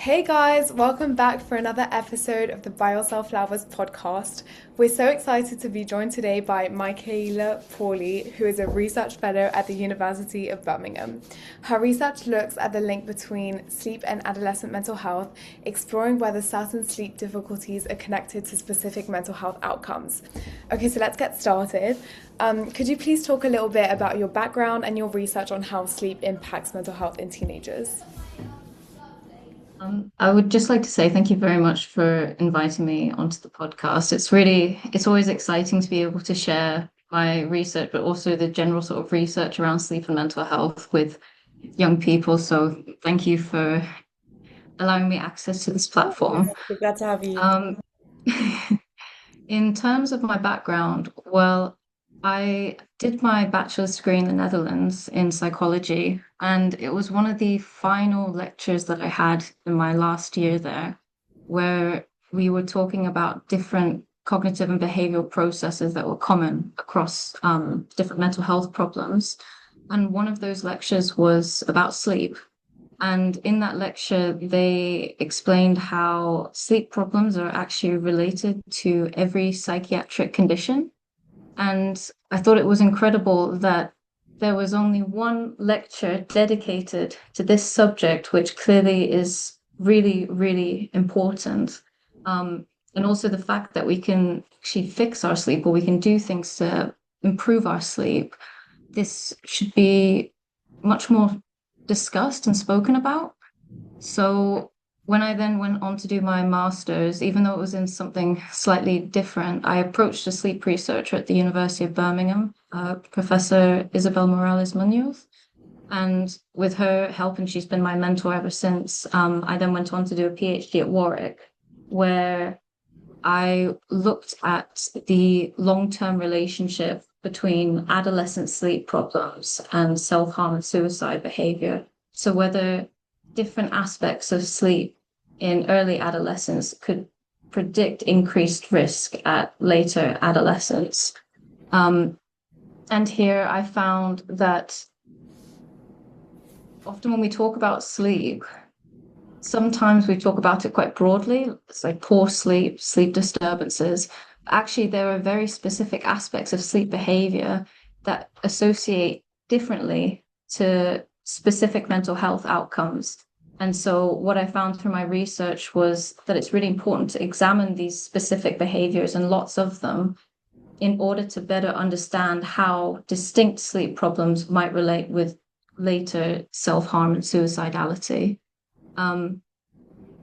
Hey guys, welcome back for another episode of the By Yourself Flowers podcast. We're so excited to be joined today by Michaela Pawley, who is a research fellow at the University of Birmingham. Her research looks at the link between sleep and adolescent mental health, exploring whether certain sleep difficulties are connected to specific mental health outcomes. Okay, so let's get started. Could you please talk a little bit about your background and your research on how sleep impacts mental health in teenagers? I would just like to say thank you very much for inviting me onto the podcast. It's always exciting to be able to share my research, but also the general sort of research around sleep and mental health with young people. So thank you for allowing me access to this platform. We're glad to have you. Um, in terms of my background, well, I did my bachelor's degree in the Netherlands in psychology, and it was one of the final lectures that I had in my last year there, where we were talking about different cognitive and behavioral processes that were common across different mental health problems. And one of those lectures was about sleep. And in that lecture, they explained how sleep problems are actually related to every psychiatric condition. And I thought it was incredible that there was only one lecture dedicated to this subject, which clearly is really, really important. And also the fact that we can actually fix our sleep or we can do things to improve our sleep. This should be much more discussed and spoken about. So when I then went on to do my master's, even though it was in something slightly different, I approached a sleep researcher at the University of Birmingham, Professor Isabel Morales Munoz. And with her help, and she's been my mentor ever since, I then went on to do a PhD at Warwick, where I looked at the long-term relationship between adolescent sleep problems and self-harm and suicide behavior. So whether different aspects of sleep in early adolescence could predict increased risk at later adolescence. Um, and here I found that often when we talk about sleep, sometimes we talk about it quite broadly. It's like poor sleep, sleep disturbances. Actually, there are very specific aspects of sleep behavior that associate differently to specific mental health outcomes. And so, what I found through my research was that it's really important to examine these specific behaviors and lots of them in order to better understand how distinct sleep problems might relate with later self-harm and suicidality. Um,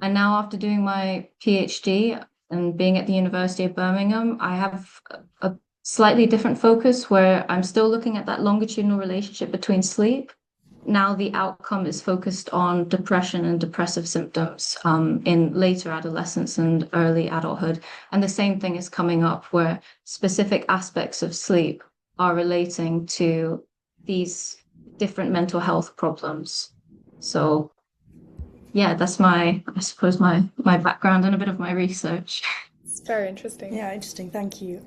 and now, after doing my PhD and being at the University of Birmingham, I have a slightly different focus where I'm still looking at that longitudinal relationship between sleep. Now, the outcome is focused on depression and depressive symptoms in later adolescence and early adulthood. And the same thing is coming up where specific aspects of sleep are relating to these different mental health problems. So, yeah, that's I suppose, my background and a bit of my research. It's very interesting. Yeah, interesting. Thank you.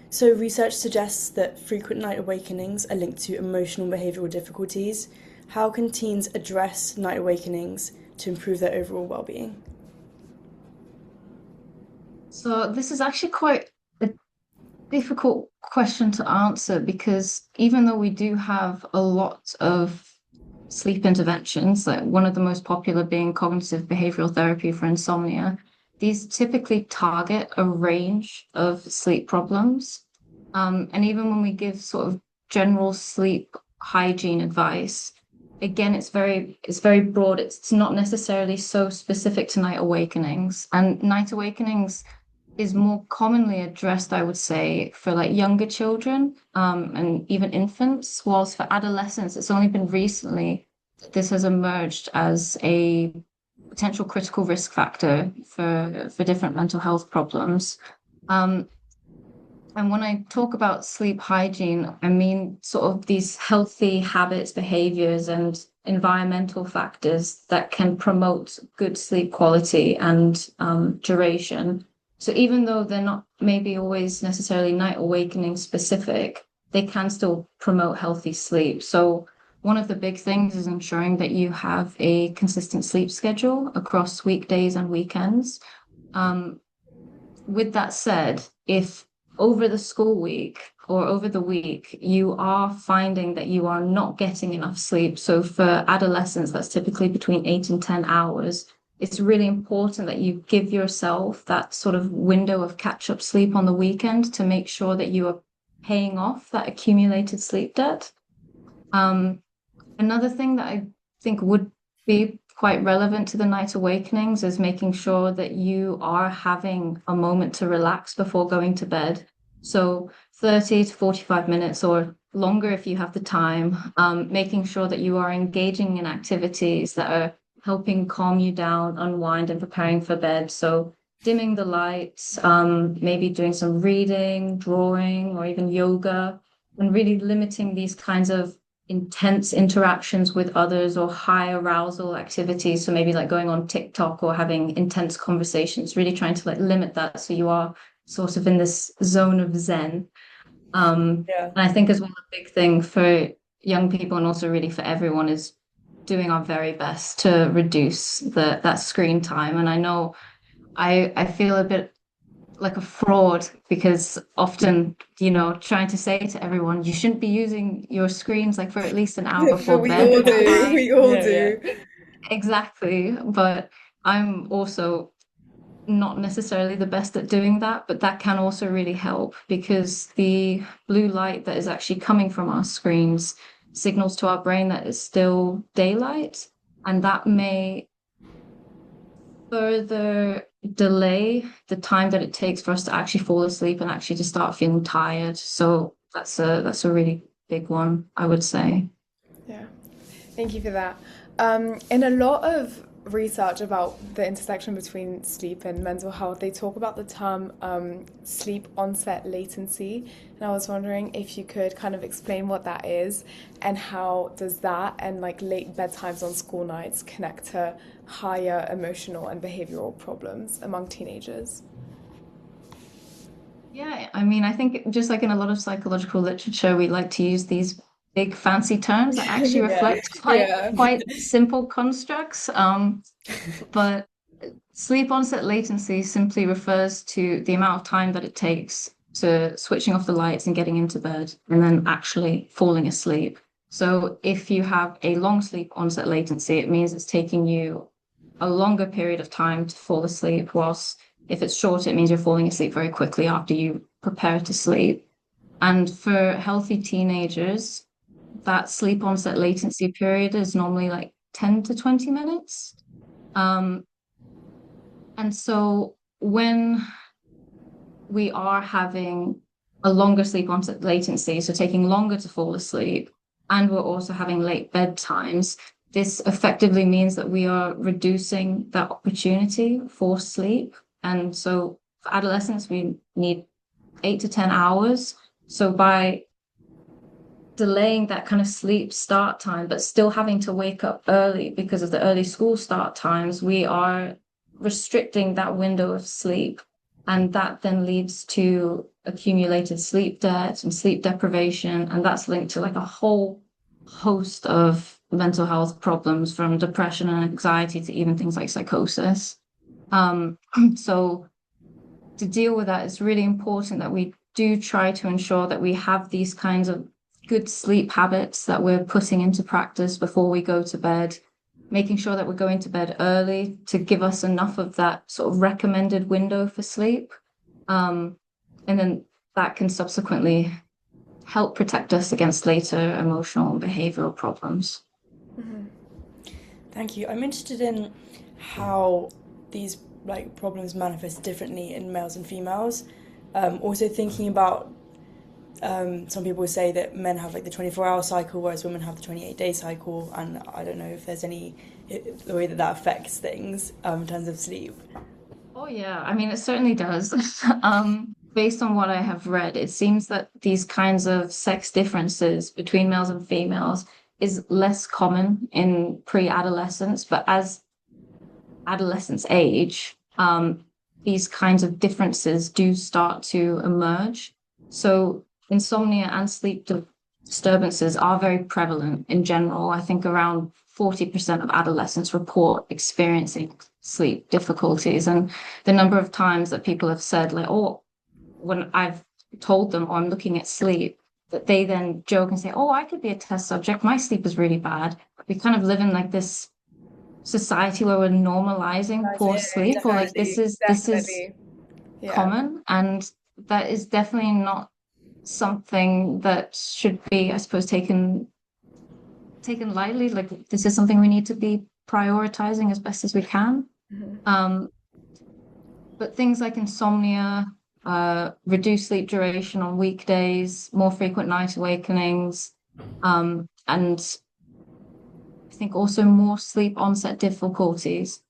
So, research suggests that frequent night awakenings are linked to emotional and behavioral difficulties. How can teens address night awakenings to improve their overall well-being? So this is actually quite a difficult question to answer because even though we do have a lot of sleep interventions, like one of the most popular being cognitive behavioral therapy for insomnia, these typically target a range of sleep problems. And even when we give sort of general sleep hygiene advice, again, it's very broad. It's not necessarily so specific to night awakenings. And night awakenings is more commonly addressed, I would say, for like younger children, and even infants, whilst for adolescents, it's only been recently that this has emerged as a potential critical risk factor for different mental health problems. Um, and when I talk about sleep hygiene, I mean sort of these healthy habits, behaviors, and environmental factors that can promote good sleep quality and duration. So even though they're not maybe always necessarily night awakening specific, they can still promote healthy sleep. So one of the big things is ensuring that you have a consistent sleep schedule across weekdays and weekends. Um, with that said, if over the school week or over the week you are finding that you are not getting enough sleep, so for adolescents, that's typically between 8 and 10 hours, it's really important that you give yourself that sort of window of catch-up sleep on the weekend to make sure that you are paying off that accumulated sleep debt. Um, Another thing that I think would be quite relevant to the night awakenings is making sure that you are having a moment to relax before going to bed. So 30 to 45 minutes or longer if you have the time, making sure that you are engaging in activities that are helping calm you down, unwind, and preparing for bed. So dimming the lights, maybe doing some reading, drawing, or even yoga, and really limiting these kinds of intense interactions with others or high arousal activities. So maybe like going on TikTok or having intense conversations, really trying to like limit that so you are sort of in this zone of Zen. Yeah. And I think as well, a big thing for young people and also really for everyone is doing our very best to reduce that screen time. And I know I feel a bit like a fraud because often, trying to say to everyone, you shouldn't be using your screens like for at least an hour But before we bed. all do. We all Yeah, yeah. do. Exactly. But I'm also not necessarily the best at doing that, but that can also really help because the blue light that is actually coming from our screens signals to our brain that it's still daylight, and that may further delay the time that it takes for us to actually fall asleep and actually to start feeling tired. So that's a really big one, I would say. Yeah, thank you for that. In a lot of research about the intersection between sleep and mental health, they talk about the term sleep onset latency. And I was wondering if you could kind of explain what that is and how does that and like late bedtimes on school nights connect to higher emotional and behavioral problems among teenagers. Yeah, I mean, I think just like in a lot of psychological literature, we like to use these big fancy terms that actually Yeah. reflect quite Yeah. quite simple constructs. But sleep onset latency simply refers to the amount of time that it takes to switching off the lights and getting into bed and then actually falling asleep. So if you have a long sleep onset latency, it means it's taking you a longer period of time to fall asleep, whilst if it's short, it means you're falling asleep very quickly after you prepare to sleep. And for healthy teenagers, that sleep onset latency period is normally like 10 to 20 minutes. Um, and so when we are having a longer sleep onset latency, so taking longer to fall asleep, and we're also having late bedtimes, this effectively means that we are reducing that opportunity for sleep. And so for adolescents, we need 8 to 10 hours. So by delaying that kind of sleep start time, but still having to wake up early because of the early school start times, we are restricting that window of sleep. And that then leads to accumulated sleep debt and sleep deprivation. And that's linked to like a whole host of mental health problems from depression and anxiety to even things like psychosis. Um, so to deal with that, it's really important that we do try to ensure that we have these kinds of good sleep habits that we're putting into practice before we go to bed, making sure that we're going to bed early to give us enough of that sort of recommended window for sleep. And then that can subsequently help protect us against later emotional and behavioral problems. Thank you. I'm interested in how these like problems manifest differently in males and females. Also thinking about some people say that men have like the 24-hour cycle, whereas women have the 28-day cycle, and I don't know if there's any the way that affects things in terms of sleep. Oh, yeah. I mean, it certainly does. Based on what I have read, it seems that these kinds of sex differences between males and females is less common in pre-adolescence, but as adolescents age, these kinds of differences do start to emerge. So insomnia and disturbances are very prevalent in general. I think around 40% of adolescents report experiencing sleep difficulties. And the number of times that people have said, like, oh, when I've told them, oh, I'm looking at sleep, that they then joke and say, oh, I could be a test subject. My sleep is really bad. We kind of live in like this society where we're normalizing poor sleep, or like this is Yeah. common, and that is definitely not something that should be, I suppose, taken lightly. Like this is something we need to be prioritizing as best as we can. Mhm. But things like insomnia, reduced sleep duration on weekdays, more frequent night awakenings, and I think also more sleep onset difficulties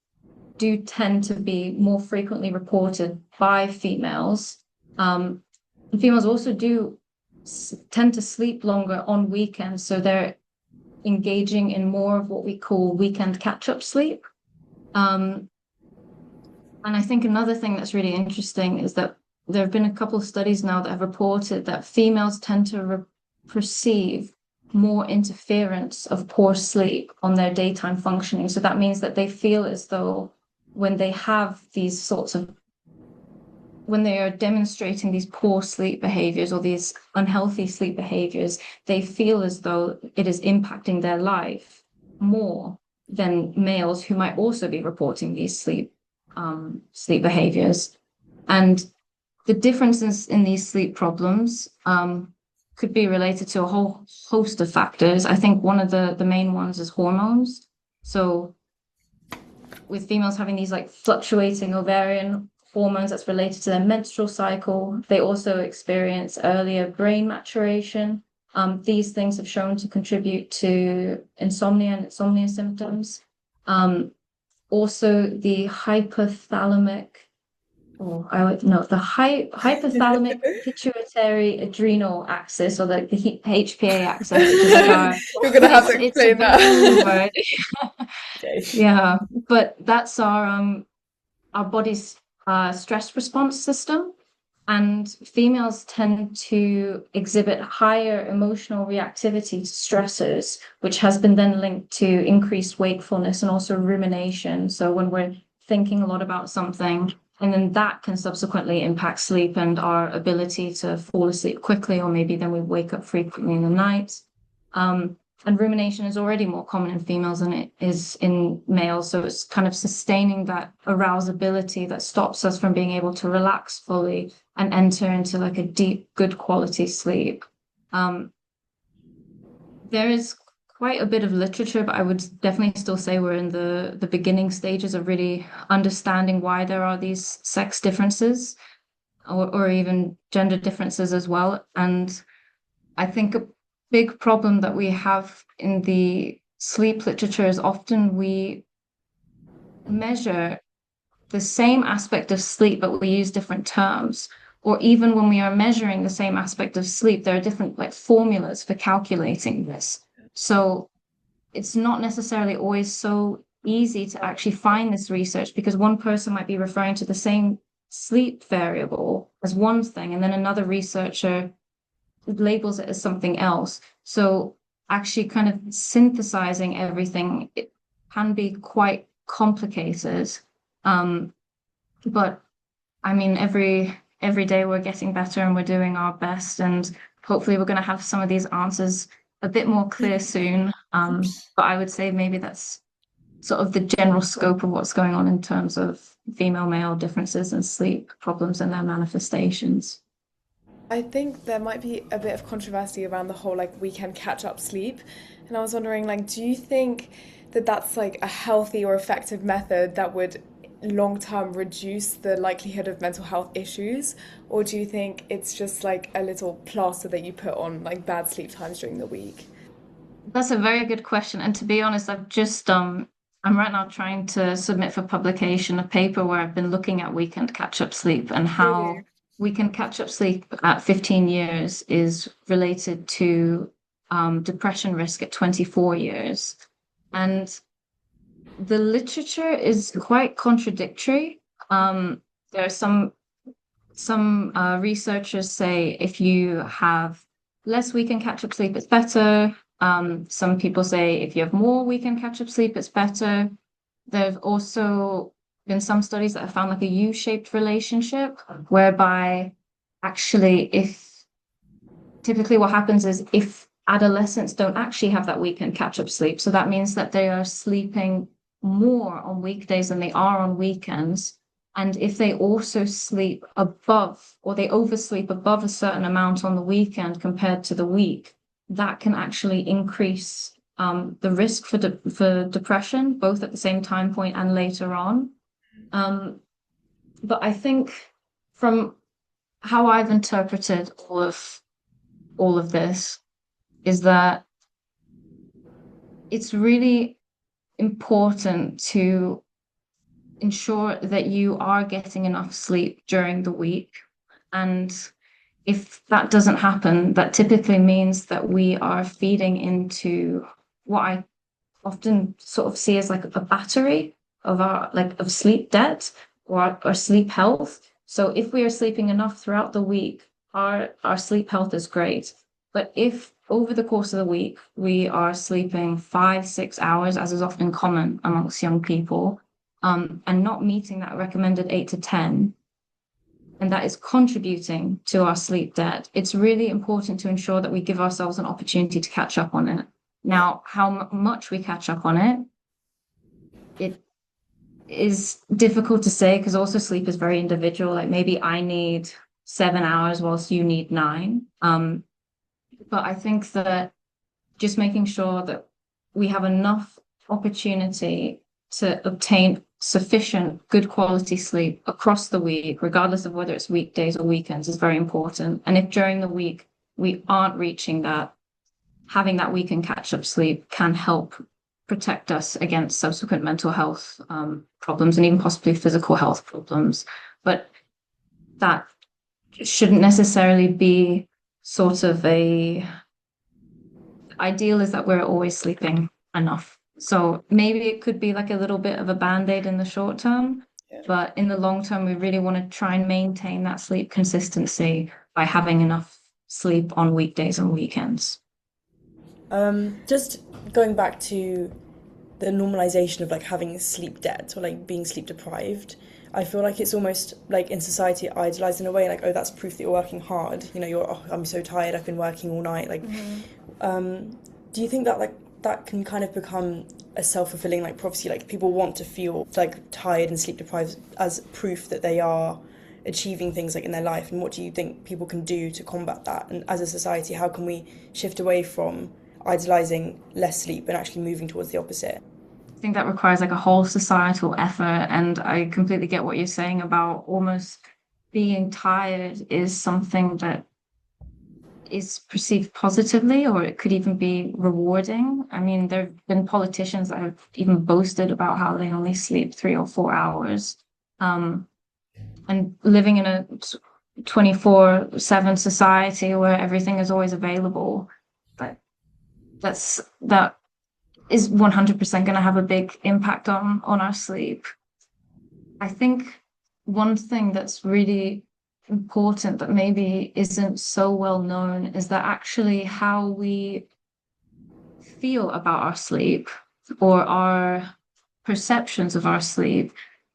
do tend to be more frequently reported by females. And females also do tend to sleep longer on weekends, so they're engaging in more of what we call weekend catch-up sleep. And I think another thing that's really interesting is that there have been a couple of studies now that have reported that females tend to perceive more interference of poor sleep on their daytime functioning. So that means that they feel as though when they have these sorts of when they are demonstrating these poor sleep behaviors or these unhealthy sleep behaviors, they feel as though it is impacting their life more than males who might also be reporting these sleep behaviors. And the differences in these sleep problems could be related to a whole host of factors. I think one of the main ones is hormones. So with females having these like fluctuating ovarian hormones that's related to their menstrual cycle. They also experience earlier brain maturation. These things have shown to contribute to insomnia and insomnia symptoms. Also, the hypothalamic, hypothalamic pituitary adrenal axis, or the HPA axis, which is like our. You're gonna have to It's a explain very long that. word. Okay. Yeah, but that's our body's stress response system, and females tend to exhibit higher emotional reactivity to stressors, which has been then linked to increased wakefulness and also rumination. So when we're thinking a lot about something, and then that can subsequently impact sleep and our ability to fall asleep quickly, or maybe then we wake up frequently in the night. And rumination is already more common in females than it is in males. So it's kind of sustaining that arousability that stops us from being able to relax fully and enter into like a deep, good quality sleep. There is quite a bit of literature, but I would definitely still say we're in the beginning stages of really understanding why there are these sex differences or even gender differences as well. And I think a big problem that we have in the sleep literature is often we measure the same aspect of sleep, but we use different terms. Or even when we are measuring the same aspect of sleep, there are different like formulas for calculating this. So it's not necessarily always so easy to actually find this research, because one person might be referring to the same sleep variable as one thing, and then another researcher labels it as something else. So actually kind of synthesizing everything, it can be quite complicated. But I mean, every day we're getting better and we're doing our best, and hopefully we're going to have some of these answers a bit more clear soon. But I would say maybe that's sort of the general scope of what's going on in terms of female-male differences in sleep problems and their manifestations. I think there might be a bit of controversy around the whole like weekend catch up sleep. And I was wondering, like, do you think that that's like a healthy or effective method that would long term reduce the likelihood of mental health issues? Or do you think it's just like a little plaster that you put on like bad sleep times during the week? That's a very good question. And to be honest, I'm right now trying to submit for publication a paper where I've been looking at weekend catch-up sleep and how Really? weekend catch-up sleep at 15 years is related to depression risk at 24 years. And the literature is quite contradictory. There are some researchers say if you have less weekend catch-up sleep, it's better. Some people say if you have more weekend catch-up sleep, it's better. There's also been some studies that have found like a U-shaped relationship, whereby actually if typically what happens is if adolescents don't actually have that weekend catch-up sleep, so that means that they are sleeping more on weekdays than they are on weekends. And if they also sleep above or they oversleep above a certain amount on the weekend compared to the week, that can actually increase the risk for depression, both at the same time point and later on. But I think from how I've interpreted all of this is that it's really important to ensure that you are getting enough sleep during the week. And if that doesn't happen, that typically means that we are feeding into what I often sort of see as like a battery of our of sleep debt or our sleep health. So if we are sleeping enough throughout the week, our sleep health is great. But if over the course of the week we are sleeping 5-6 hours, as is often common amongst young people, and not meeting that recommended 8 to 10, and that is contributing to our sleep debt, it's really important to ensure that we give ourselves an opportunity to catch up on it. Now, how much we catch up on it is difficult to say because also sleep is very individual. Like maybe I need 7 hours whilst you need 9. But I think that just making sure that we have enough opportunity to obtain sufficient good quality sleep across the week, regardless of whether it's weekdays or weekends, is very important. And if during the week we aren't reaching that, having that weekend catch-up sleep can help protect us against subsequent mental health problems and even possibly physical health problems. But that shouldn't necessarily be sort of ideal is that we're always sleeping enough. So maybe it could be like a little bit of a band-aid in the short term, but in the long term, we really want to try and maintain that sleep consistency by having enough sleep on weekdays and weekends. Just going back to the normalization of like having sleep debt or like being sleep deprived, I feel like it's almost like in society idolized in a way, like, oh, that's proof that you're working hard. You know, I'm so tired, I've been working all night. Like, do you think that like that can kind of become a self-fulfilling like prophecy? Like people want to feel like tired and sleep deprived as proof that they are achieving things like in their life. And what do you think people can do to combat that? And as a society, how can we shift away from idolizing less sleep and actually moving towards the opposite? I think that requires like a whole societal effort, and I completely get what you're saying about almost being tired is something that is perceived positively, or it could even be rewarding. I mean, there have been politicians that have even boasted about how they only sleep 3 or 4 hours. And living in a 24/7 society where everything is always available, but that is 100% going to have a big impact on our sleep. I think one thing that's really important that maybe isn't so well known is that actually how we feel about our sleep or our perceptions of our sleep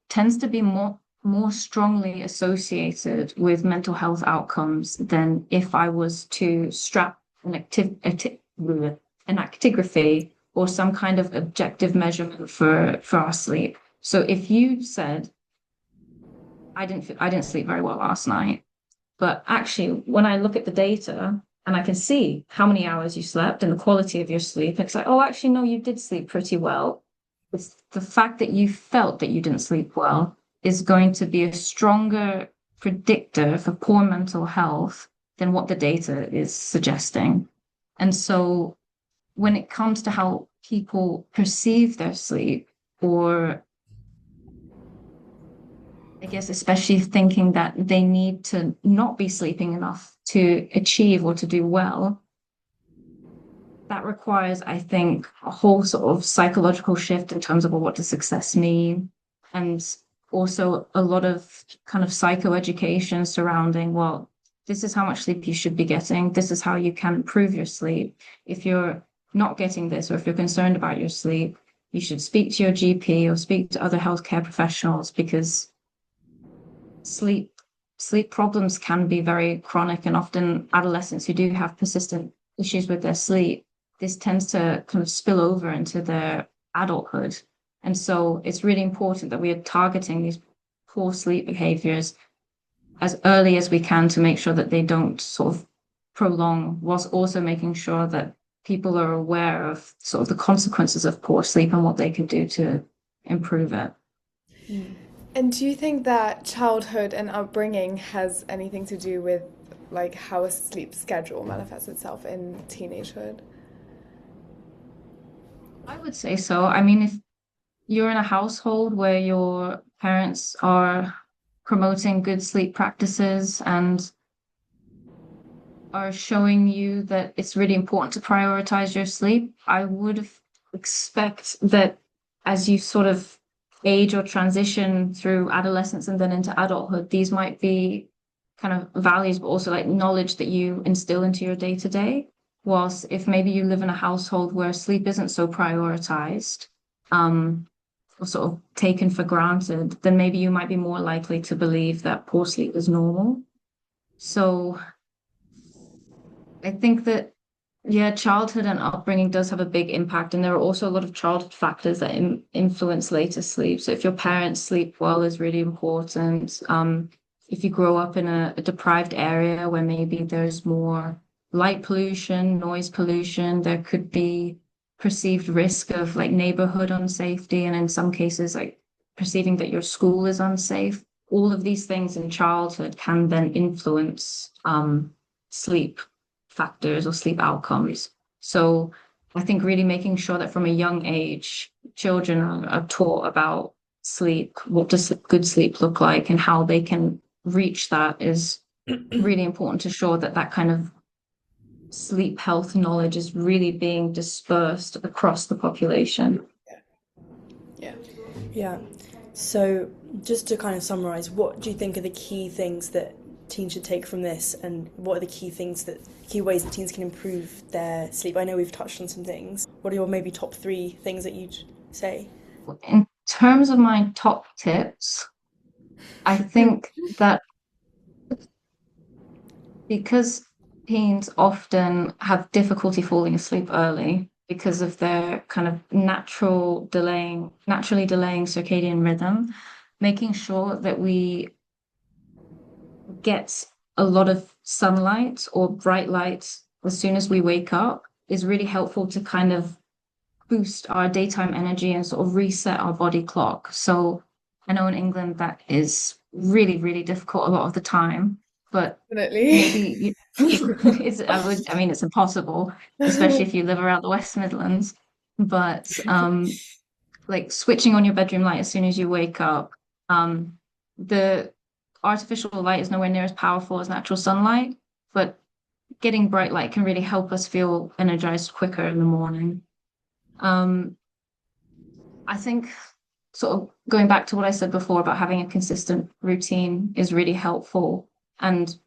tends to be more strongly associated with mental health outcomes than if I was to strap an actigraphy or some kind of objective measurement for our sleep. So if you said, I didn't sleep very well last night, but actually when I look at the data and I can see how many hours you slept and the quality of your sleep, it's like, oh, actually, no, you did sleep pretty well. It's the fact that you felt that you didn't sleep well is going to be a stronger predictor for poor mental health than what the data is suggesting. And so when it comes to how people perceive their sleep, or I guess especially thinking that they need to not be sleeping enough to achieve or to do well, that requires, I think, a whole sort of psychological shift in terms of, well, what does success mean? And also a lot of kind of psychoeducation surrounding, well, this is how much sleep you should be getting. This is how you can improve your sleep. If you're not getting this, or if you're concerned about your sleep, you should speak to your GP or speak to other healthcare professionals, because sleep problems can be very chronic, and often adolescents who do have persistent issues with their sleep, this tends to kind of spill over into their adulthood. And so it's really important that we are targeting these poor sleep behaviors as early as we can to make sure that they don't sort of prolong, whilst also making sure that people are aware of sort of the consequences of poor sleep and what they can do to improve it. And do you think that childhood and upbringing has anything to do with like how a sleep schedule manifests itself in teenagehood? I would say so. I mean, if you're in a household where your parents are promoting good sleep practices and are showing you that it's really important to prioritize your sleep, I would expect that as you sort of age or transition through adolescence and then into adulthood, these might be kind of values, but also like knowledge that you instill into your day to day. Whilst if maybe you live in a household where sleep isn't so prioritized, or sort of taken for granted, then maybe you might be more likely to believe that poor sleep is normal. So I think that, yeah, childhood and upbringing does have a big impact. And there are also a lot of childhood factors that influence later sleep. So if your parents sleep well is really important. If you grow up in a deprived area where maybe there's more light pollution, noise pollution, there could be perceived risk of like neighborhood unsafety. And in some cases, like perceiving that your school is unsafe. All of these things in childhood can then influence sleep factors or sleep outcomes. So I think really making sure that from a young age, children are taught about sleep, what does good sleep look like, and how they can reach that is really important to show that that kind of sleep health knowledge is really being dispersed across the population. Yeah. Yeah. So just to kind of summarize, what do you think are the key things that teens should take from this, and what are the key ways that teens can improve their sleep? I know we've touched on some things. What are your maybe top 3 things that you'd say? In terms of my top tips, I think that because teens often have difficulty falling asleep early because of their kind of naturally delaying circadian rhythm, making sure that we get a lot of sunlight or bright light as soon as we wake up is really helpful to kind of boost our daytime energy and sort of reset our body clock. So I know in England that is really, really difficult a lot of the time, but Definitely. maybe I mean, it's impossible, especially if you live around the West Midlands. But like switching on your bedroom light as soon as you wake up, the artificial light is nowhere near as powerful as natural sunlight, but getting bright light can really help us feel energized quicker in the morning. I think sort of going back to what I said before about having a consistent routine is really helpful, and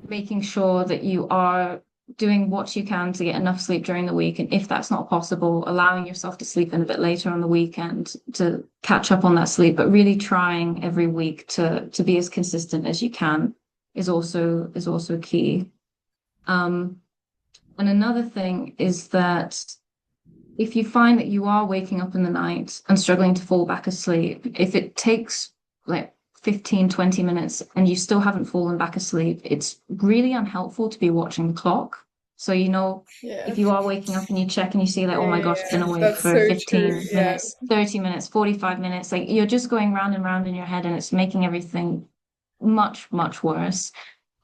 making sure that you are doing what you can to get enough sleep during the week. And if that's not possible, allowing yourself to sleep in a bit later on the weekend to catch up on that sleep, but really trying every week to be as consistent as you can is also key. And another thing is that if you find that you are waking up in the night and struggling to fall back asleep, if it takes like 15-20 minutes and you still haven't fallen back asleep, it's really unhelpful to be watching the clock. So, if you are waking up and you check and you see like, oh my gosh, I've been awake That's for so 15 true. Yeah. minutes, 30 minutes, 45 minutes, like you're just going round and round in your head and it's making everything much, much worse.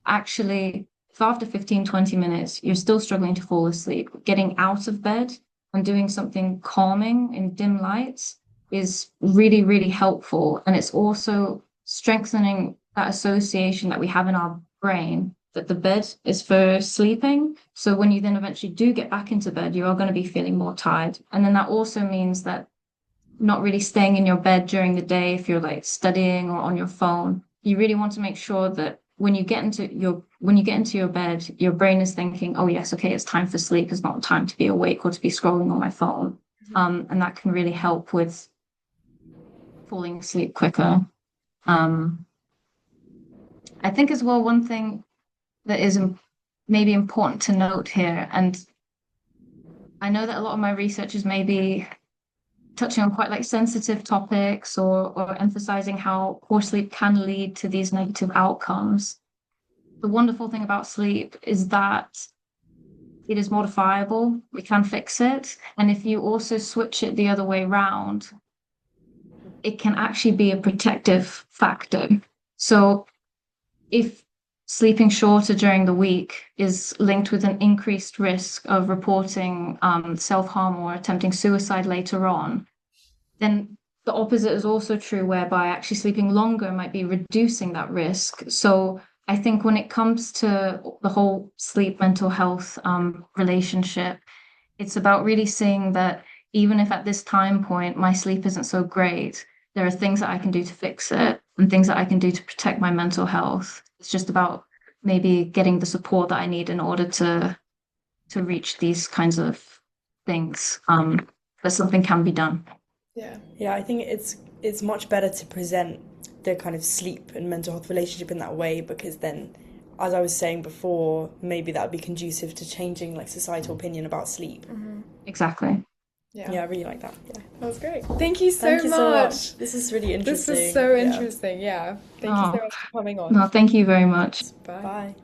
Actually, if after 15-20 minutes, you're still struggling to fall asleep, getting out of bed and doing something calming in dim lights is really, really helpful. And it's also strengthening that association that we have in our brain that the bed is for sleeping. So when you then eventually do get back into bed, you are going to be feeling more tired. And then that also means that not really staying in your bed during the day if you're like studying or on your phone. You really want to make sure that when you get into your bed, your brain is thinking, oh yes, okay, it's time for sleep. It's not time to be awake or to be scrolling on my phone. And that can really help with falling asleep quicker. I think as well, one thing that is maybe important to note here, and I know that a lot of my research is maybe touching on quite like sensitive topics or emphasizing how poor sleep can lead to these negative outcomes. The wonderful thing about sleep is that it is modifiable. We can fix it. And if you also switch it the other way around, it can actually be a protective factor. So if sleeping shorter during the week is linked with an increased risk of reporting self-harm or attempting suicide later on, then the opposite is also true, whereby actually sleeping longer might be reducing that risk. So I think when it comes to the whole sleep mental health relationship, it's about really seeing that even if at this time point my sleep isn't so great, there are things that I can do to fix it and things that I can do to protect my mental health. It's just about maybe getting the support that I need in order to reach these kinds of things. But something can be done. Yeah, I think it's much better to present the kind of sleep and mental health relationship in that way, because then, as I was saying before, maybe that would be conducive to changing like societal opinion about sleep. Exactly. Yeah, I really like that. Yeah, that was great. Thank you so much. This is really interesting. This was so interesting. Yeah. Thank you so much for coming on. No, thank you very much. Bye. Bye.